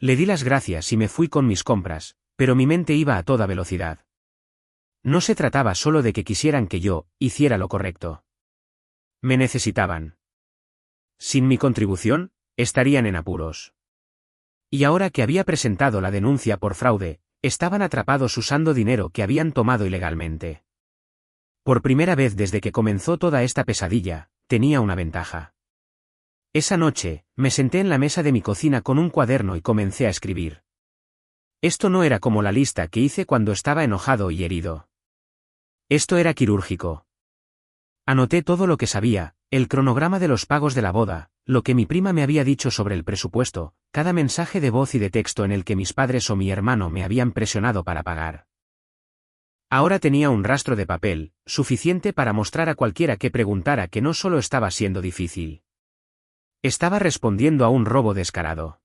Le di las gracias y me fui con mis compras, pero mi mente iba a toda velocidad. No se trataba solo de que quisieran que yo hiciera lo correcto. Me necesitaban. Sin mi contribución, estarían en apuros. Y ahora que había presentado la denuncia por fraude, estaban atrapados usando dinero que habían tomado ilegalmente. Por primera vez desde que comenzó toda esta pesadilla, tenía una ventaja. Esa noche, me senté en la mesa de mi cocina con un cuaderno y comencé a escribir. Esto no era como la lista que hice cuando estaba enojado y herido. Esto era quirúrgico. Anoté todo lo que sabía, el cronograma de los pagos de la boda, lo que mi prima me había dicho sobre el presupuesto, cada mensaje de voz y de texto en el que mis padres o mi hermano me habían presionado para pagar. Ahora tenía un rastro de papel, suficiente para mostrar a cualquiera que preguntara que no solo estaba siendo difícil. Estaba respondiendo a un robo descarado.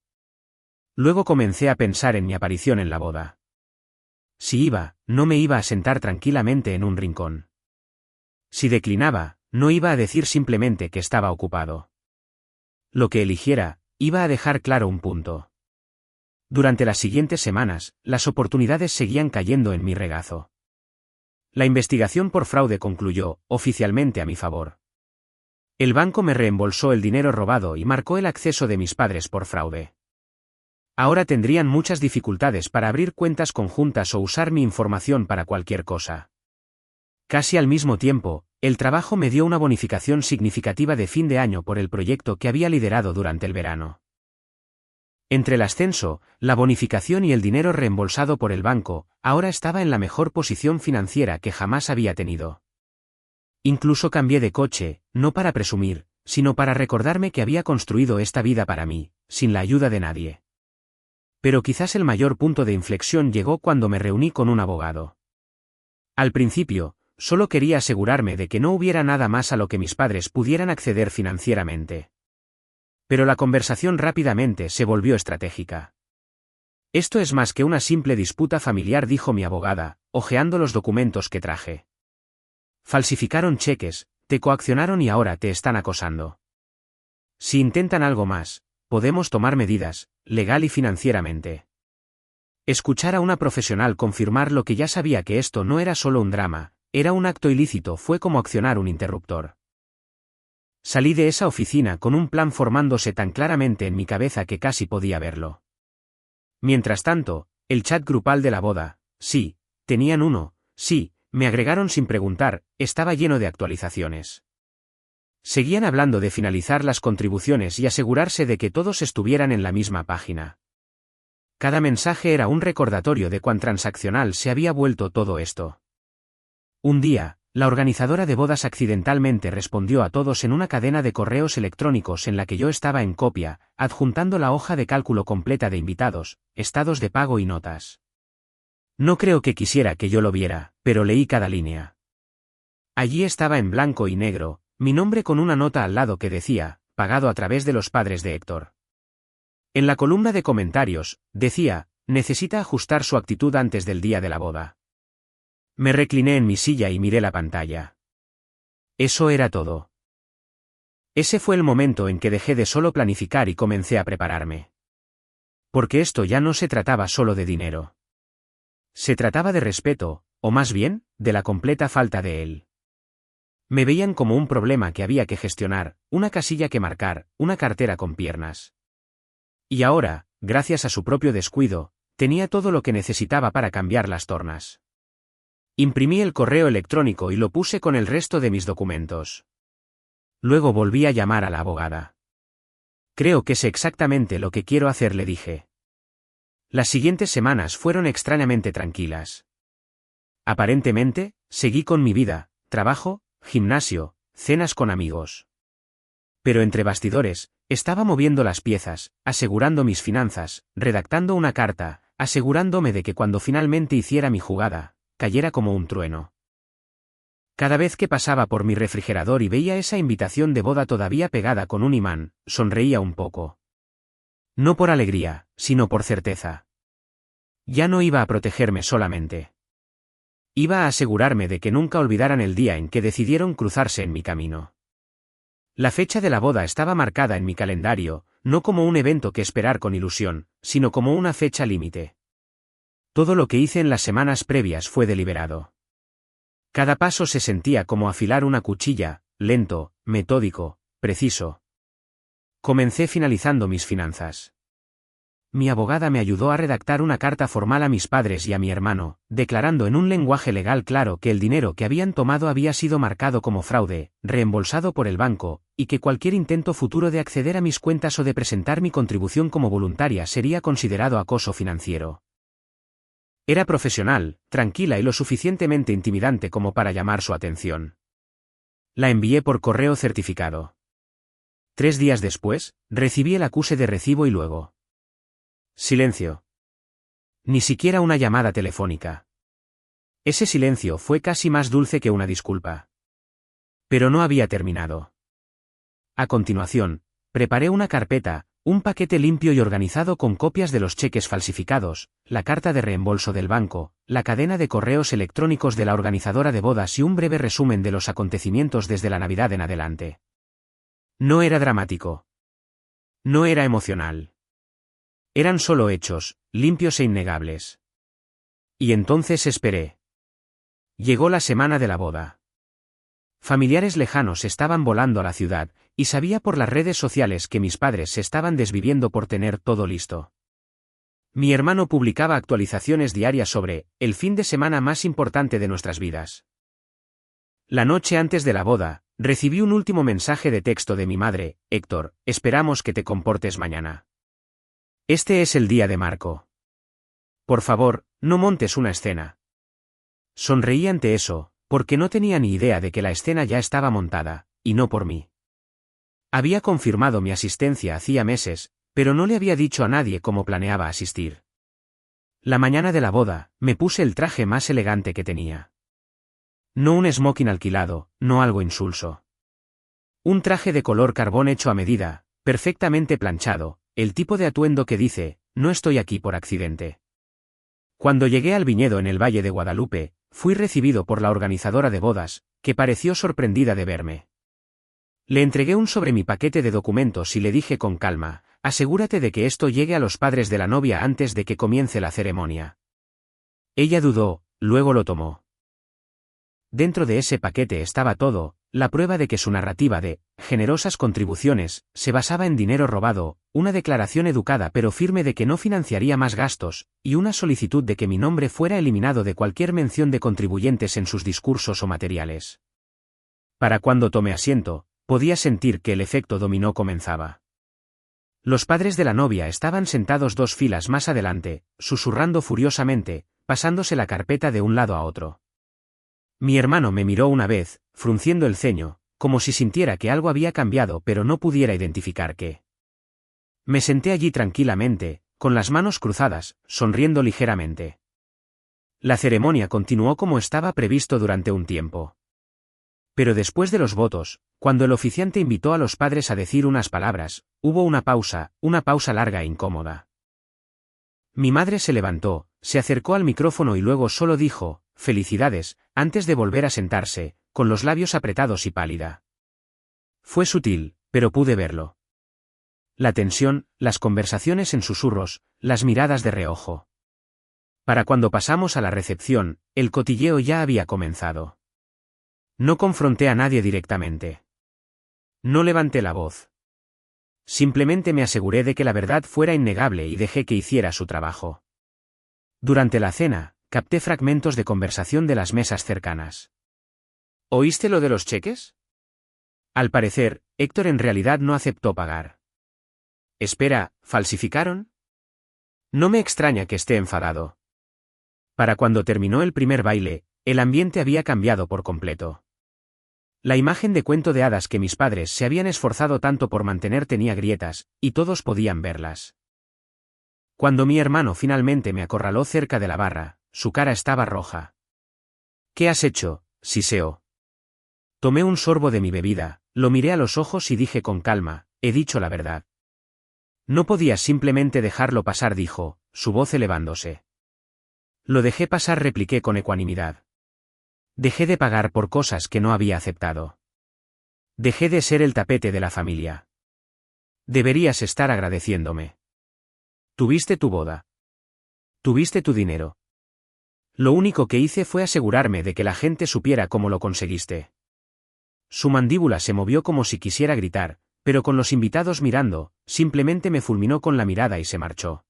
Luego comencé a pensar en mi aparición en la boda. Si iba, no me iba a sentar tranquilamente en un rincón. Si declinaba, no iba a decir simplemente que estaba ocupado. Lo que eligiera, iba a dejar claro un punto. Durante las siguientes semanas, las oportunidades seguían cayendo en mi regazo. La investigación por fraude concluyó, oficialmente a mi favor. El banco me reembolsó el dinero robado y marcó el acceso de mis padres por fraude. Ahora tendrían muchas dificultades para abrir cuentas conjuntas o usar mi información para cualquier cosa. Casi al mismo tiempo, el trabajo me dio una bonificación significativa de fin de año por el proyecto que había liderado durante el verano. Entre el ascenso, la bonificación y el dinero reembolsado por el banco, ahora estaba en la mejor posición financiera que jamás había tenido. Incluso cambié de coche, no para presumir, sino para recordarme que había construido esta vida para mí, sin la ayuda de nadie. Pero quizás el mayor punto de inflexión llegó cuando me reuní con un abogado. Al principio, solo quería asegurarme de que no hubiera nada más a lo que mis padres pudieran acceder financieramente. Pero la conversación rápidamente se volvió estratégica. Esto es más que una simple disputa familiar, dijo mi abogada, hojeando los documentos que traje. Falsificaron cheques, te coaccionaron y ahora te están acosando. Si intentan algo más, podemos tomar medidas, legal y financieramente. Escuchar a una profesional confirmar lo que ya sabía, que esto no era solo un drama, era un acto ilícito, fue como accionar un interruptor. Salí de esa oficina con un plan formándose tan claramente en mi cabeza que casi podía verlo. Mientras tanto, el chat grupal de la boda, sí, tenían uno, sí, me agregaron sin preguntar, estaba lleno de actualizaciones. Seguían hablando de finalizar las contribuciones y asegurarse de que todos estuvieran en la misma página. Cada mensaje era un recordatorio de cuán transaccional se había vuelto todo esto. Un día, la organizadora de bodas accidentalmente respondió a todos en una cadena de correos electrónicos en la que yo estaba en copia, adjuntando la hoja de cálculo completa de invitados, estados de pago y notas. No creo que quisiera que yo lo viera, pero leí cada línea. Allí estaba en blanco y negro, mi nombre con una nota al lado que decía, pagado a través de los padres de Héctor. En la columna de comentarios, decía, necesita ajustar su actitud antes del día de la boda. Me recliné en mi silla y miré la pantalla. Eso era todo. Ese fue el momento en que dejé de solo planificar y comencé a prepararme. Porque esto ya no se trataba solo de dinero. Se trataba de respeto, o más bien, de la completa falta de él. Me veían como un problema que había que gestionar, una casilla que marcar, una cartera con piernas. Y ahora, gracias a su propio descuido, tenía todo lo que necesitaba para cambiar las tornas. Imprimí el correo electrónico y lo puse con el resto de mis documentos. Luego volví a llamar a la abogada. Creo que sé exactamente lo que quiero hacer, le dije. Las siguientes semanas fueron extrañamente tranquilas. Aparentemente, seguí con mi vida, trabajo, gimnasio, cenas con amigos. Pero entre bastidores, estaba moviendo las piezas, asegurando mis finanzas, redactando una carta, asegurándome de que cuando finalmente hiciera mi jugada, cayera como un trueno. Cada vez que pasaba por mi refrigerador y veía esa invitación de boda todavía pegada con un imán, sonreía un poco. No por alegría, sino por certeza. Ya no iba a protegerme solamente. Iba a asegurarme de que nunca olvidaran el día en que decidieron cruzarse en mi camino. La fecha de la boda estaba marcada en mi calendario, no como un evento que esperar con ilusión, sino como una fecha límite. Todo lo que hice en las semanas previas fue deliberado. Cada paso se sentía como afilar una cuchilla, lento, metódico, preciso. Comencé finalizando mis finanzas. Mi abogada me ayudó a redactar una carta formal a mis padres y a mi hermano, declarando en un lenguaje legal claro que el dinero que habían tomado había sido marcado como fraude, reembolsado por el banco, y que cualquier intento futuro de acceder a mis cuentas o de presentar mi contribución como voluntaria sería considerado acoso financiero. Era profesional, tranquila y lo suficientemente intimidante como para llamar su atención. La envié por correo certificado. 3 días después, recibí el acuse de recibo y luego. Silencio. Ni siquiera una llamada telefónica. Ese silencio fue casi más dulce que una disculpa. Pero no había terminado. A continuación, preparé una carpeta, un paquete limpio y organizado con copias de los cheques falsificados, la carta de reembolso del banco, la cadena de correos electrónicos de la organizadora de bodas y un breve resumen de los acontecimientos desde la Navidad en adelante. No era dramático. No era emocional. Eran solo hechos, limpios e innegables. Y entonces esperé. Llegó la semana de la boda. Familiares lejanos estaban volando a la ciudad, y sabía por las redes sociales que mis padres se estaban desviviendo por tener todo listo. Mi hermano publicaba actualizaciones diarias sobre el fin de semana más importante de nuestras vidas. La noche antes de la boda, recibí un último mensaje de texto de mi madre: Héctor, esperamos que te comportes mañana. Este es el día de Marco. Por favor, no montes una escena. Sonreí ante eso, porque no tenía ni idea de que la escena ya estaba montada, y no por mí. Había confirmado mi asistencia hacía meses, pero no le había dicho a nadie cómo planeaba asistir. La mañana de la boda, me puse el traje más elegante que tenía. No un smoking alquilado, no algo insulso. Un traje de color carbón hecho a medida, perfectamente planchado, el tipo de atuendo que dice, no estoy aquí por accidente. Cuando llegué al viñedo en el Valle de Guadalupe, fui recibido por la organizadora de bodas, que pareció sorprendida de verme. Le entregué un sobre mi paquete de documentos y le dije con calma: asegúrate de que esto llegue a los padres de la novia antes de que comience la ceremonia. Ella dudó, luego lo tomó. Dentro de ese paquete estaba todo, la prueba de que su narrativa de generosas contribuciones se basaba en dinero robado, una declaración educada pero firme de que no financiaría más gastos, y una solicitud de que mi nombre fuera eliminado de cualquier mención de contribuyentes en sus discursos o materiales. Para cuando tomé asiento, podía sentir que el efecto dominó comenzaba. Los padres de la novia estaban sentados 2 filas más adelante, susurrando furiosamente, pasándose la carpeta de un lado a otro. Mi hermano me miró una vez, frunciendo el ceño, como si sintiera que algo había cambiado pero no pudiera identificar qué. Me senté allí tranquilamente, con las manos cruzadas, sonriendo ligeramente. La ceremonia continuó como estaba previsto durante un tiempo. Pero después de los votos, cuando el oficiante invitó a los padres a decir unas palabras, hubo una pausa larga e incómoda. Mi madre se levantó, se acercó al micrófono y luego solo dijo: «Felicidades», antes de volver a sentarse, con los labios apretados y pálida. Fue sutil, pero pude verlo. La tensión, las conversaciones en susurros, las miradas de reojo. Para cuando pasamos a la recepción, el cotilleo ya había comenzado. No confronté a nadie directamente. No levanté la voz. Simplemente me aseguré de que la verdad fuera innegable y dejé que hiciera su trabajo. Durante la cena, capté fragmentos de conversación de las mesas cercanas. ¿Oíste lo de los cheques? Al parecer, Héctor en realidad no aceptó pagar. Espera, ¿falsificaron? No me extraña que esté enfadado. Para cuando terminó el primer baile, el ambiente había cambiado por completo. La imagen de cuento de hadas que mis padres se habían esforzado tanto por mantener tenía grietas, y todos podían verlas. Cuando mi hermano finalmente me acorraló cerca de la barra, su cara estaba roja. «¿Qué has hecho?» siseó. Tomé un sorbo de mi bebida, lo miré a los ojos y dije con calma: «He dicho la verdad». «No podías simplemente dejarlo pasar», dijo, su voz elevándose. «Lo dejé pasar», repliqué con ecuanimidad. Dejé de pagar por cosas que no había aceptado. Dejé de ser el tapete de la familia. Deberías estar agradeciéndome. Tuviste tu boda. Tuviste tu dinero. Lo único que hice fue asegurarme de que la gente supiera cómo lo conseguiste. Su mandíbula se movió como si quisiera gritar, pero con los invitados mirando, simplemente me fulminó con la mirada y se marchó.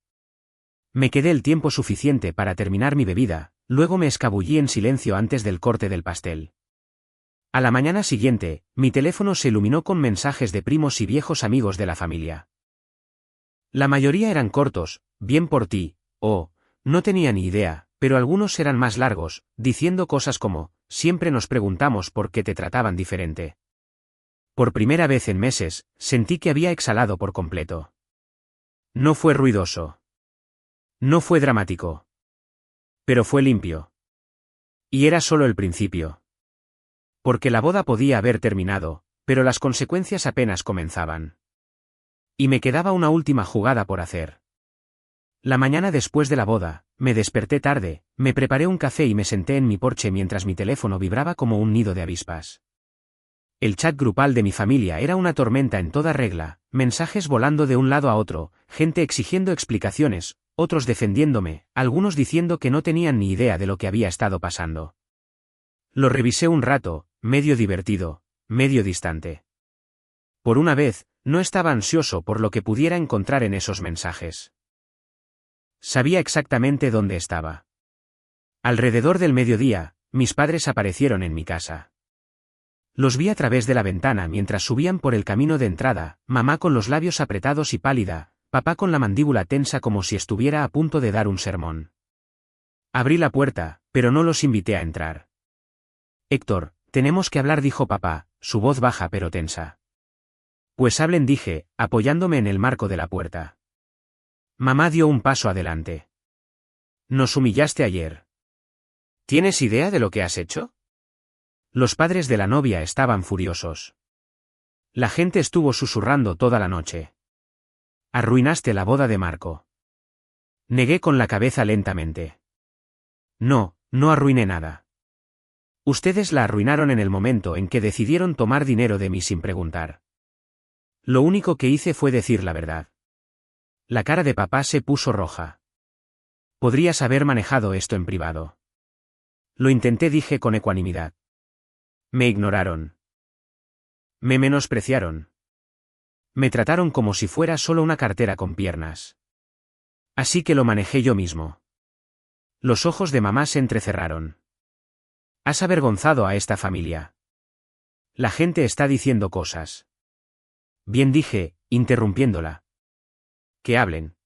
Me quedé el tiempo suficiente para terminar mi bebida, luego me escabullí en silencio antes del corte del pastel. A la mañana siguiente, mi teléfono se iluminó con mensajes de primos y viejos amigos de la familia. La mayoría eran cortos, bien por ti, no tenía ni idea, pero algunos eran más largos, diciendo cosas como, siempre nos preguntamos por qué te trataban diferente. Por primera vez en meses, sentí que había exhalado por completo. No fue ruidoso. No fue dramático. Pero fue limpio. Y era solo el principio. Porque la boda podía haber terminado, pero las consecuencias apenas comenzaban. Y me quedaba una última jugada por hacer. La mañana después de la boda, me desperté tarde, me preparé un café y me senté en mi porche mientras mi teléfono vibraba como un nido de avispas. El chat grupal de mi familia era una tormenta en toda regla, mensajes volando de un lado a otro, gente exigiendo explicaciones, otros defendiéndome, algunos diciendo que no tenían ni idea de lo que había estado pasando. Lo revisé un rato, medio divertido, medio distante. Por una vez, no estaba ansioso por lo que pudiera encontrar en esos mensajes. Sabía exactamente dónde estaba. Alrededor del mediodía, mis padres aparecieron en mi casa. Los vi a través de la ventana mientras subían por el camino de entrada, mamá con los labios apretados y pálida, papá con la mandíbula tensa como si estuviera a punto de dar un sermón. Abrí la puerta, pero no los invité a entrar. Héctor, tenemos que hablar, dijo papá, su voz baja pero tensa. Pues hablen, dije, apoyándome en el marco de la puerta. Mamá dio un paso adelante. Nos humillaste ayer. ¿Tienes idea de lo que has hecho? Los padres de la novia estaban furiosos. La gente estuvo susurrando toda la noche. Arruinaste la boda de Marco. Negué con la cabeza lentamente. No, no arruiné nada. Ustedes la arruinaron en el momento en que decidieron tomar dinero de mí sin preguntar. Lo único que hice fue decir la verdad. La cara de papá se puso roja. Podrías haber manejado esto en privado. Lo intenté, dije con ecuanimidad. Me ignoraron. Me menospreciaron. Me trataron como si fuera solo una cartera con piernas. Así que lo manejé yo mismo. Los ojos de mamá se entrecerraron. Has avergonzado a esta familia. La gente está diciendo cosas. Bien, dije, interrumpiéndola. Que hablen.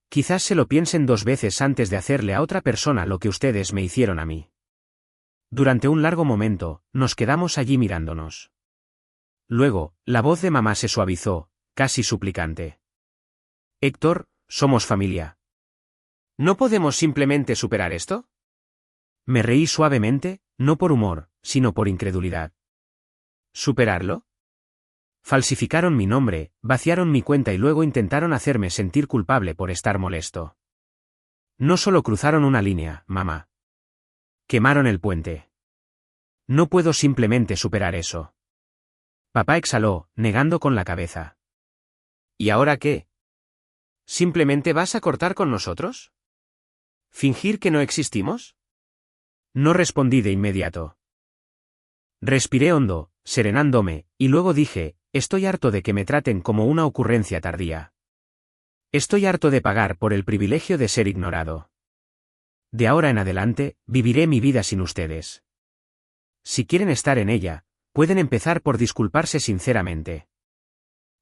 Quizás se lo piensen dos veces antes de hacerle a otra persona lo que ustedes me hicieron a mí. Durante un largo momento, nos quedamos allí mirándonos. Luego, la voz de mamá se suavizó, casi suplicante. Héctor, somos familia. ¿No podemos simplemente superar esto? Me reí suavemente, no por humor, sino por incredulidad. ¿Superarlo? Falsificaron mi nombre, vaciaron mi cuenta y luego intentaron hacerme sentir culpable por estar molesto. No solo cruzaron una línea, mamá. Quemaron el puente. No puedo simplemente superar eso. Papá exhaló, negando con la cabeza. ¿Y ahora qué? ¿Simplemente vas a cortar con nosotros? ¿Fingir que no existimos? No respondí de inmediato. Respiré hondo, serenándome, y luego dije, estoy harto de que me traten como una ocurrencia tardía. Estoy harto de pagar por el privilegio de ser ignorado. De ahora en adelante, viviré mi vida sin ustedes. Si quieren estar en ella, pueden empezar por disculparse sinceramente.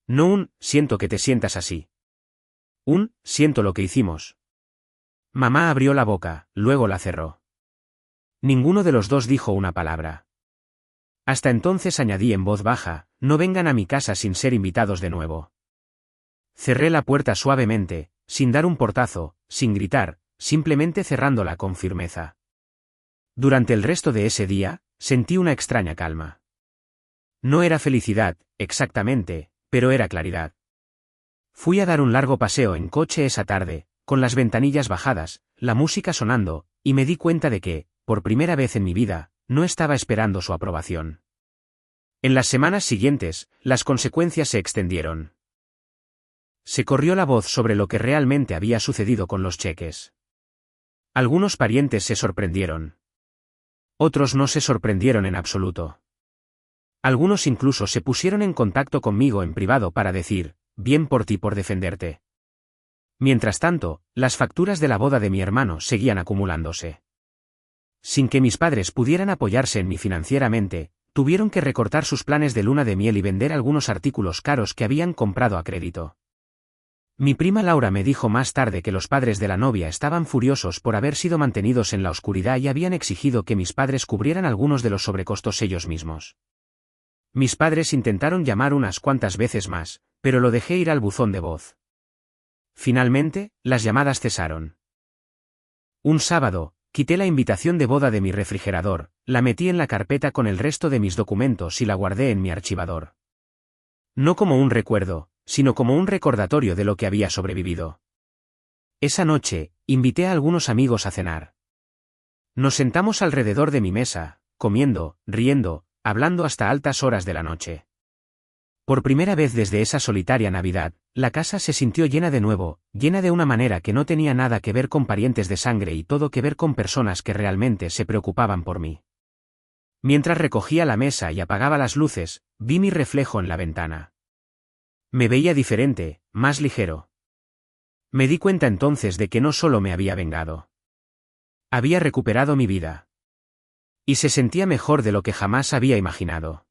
No siento que te sientas así. Siento lo que hicimos. Mamá abrió la boca, luego la cerró. Ninguno de los dos dijo una palabra. Hasta entonces añadí en voz baja, no vengan a mi casa sin ser invitados de nuevo. Cerré la puerta suavemente, sin dar un portazo, sin gritar, simplemente cerrándola con firmeza. Durante el resto de ese día, sentí una extraña calma. No era felicidad, exactamente, pero era claridad. Fui a dar un largo paseo en coche esa tarde, con las ventanillas bajadas, la música sonando, y me di cuenta de que, por primera vez en mi vida, no estaba esperando su aprobación. En las semanas siguientes, las consecuencias se extendieron. Se corrió la voz sobre lo que realmente había sucedido con los cheques. Algunos parientes se sorprendieron. Otros no se sorprendieron en absoluto. Algunos incluso se pusieron en contacto conmigo en privado para decir, bien por ti por defenderte. Mientras tanto, las facturas de la boda de mi hermano seguían acumulándose. Sin que mis padres pudieran apoyarse en mí financieramente, tuvieron que recortar sus planes de luna de miel y vender algunos artículos caros que habían comprado a crédito. Mi prima Laura me dijo más tarde que los padres de la novia estaban furiosos por haber sido mantenidos en la oscuridad y habían exigido que mis padres cubrieran algunos de los sobrecostos ellos mismos. Mis padres intentaron llamar unas cuantas veces más, pero lo dejé ir al buzón de voz. Finalmente, las llamadas cesaron. Un sábado, quité la invitación de boda de mi refrigerador, la metí en la carpeta con el resto de mis documentos y la guardé en mi archivador. No como un recuerdo, sino como un recordatorio de lo que había sobrevivido. Esa noche, invité a algunos amigos a cenar. Nos sentamos alrededor de mi mesa, comiendo, riendo, hablando hasta altas horas de la noche. Por primera vez desde esa solitaria Navidad, la casa se sintió llena de nuevo, llena de una manera que no tenía nada que ver con parientes de sangre y todo que ver con personas que realmente se preocupaban por mí. Mientras recogía la mesa y apagaba las luces, vi mi reflejo en la ventana. Me veía diferente, más ligero. Me di cuenta entonces de que no solo me había vengado. Había recuperado mi vida. Y se sentía mejor de lo que jamás había imaginado.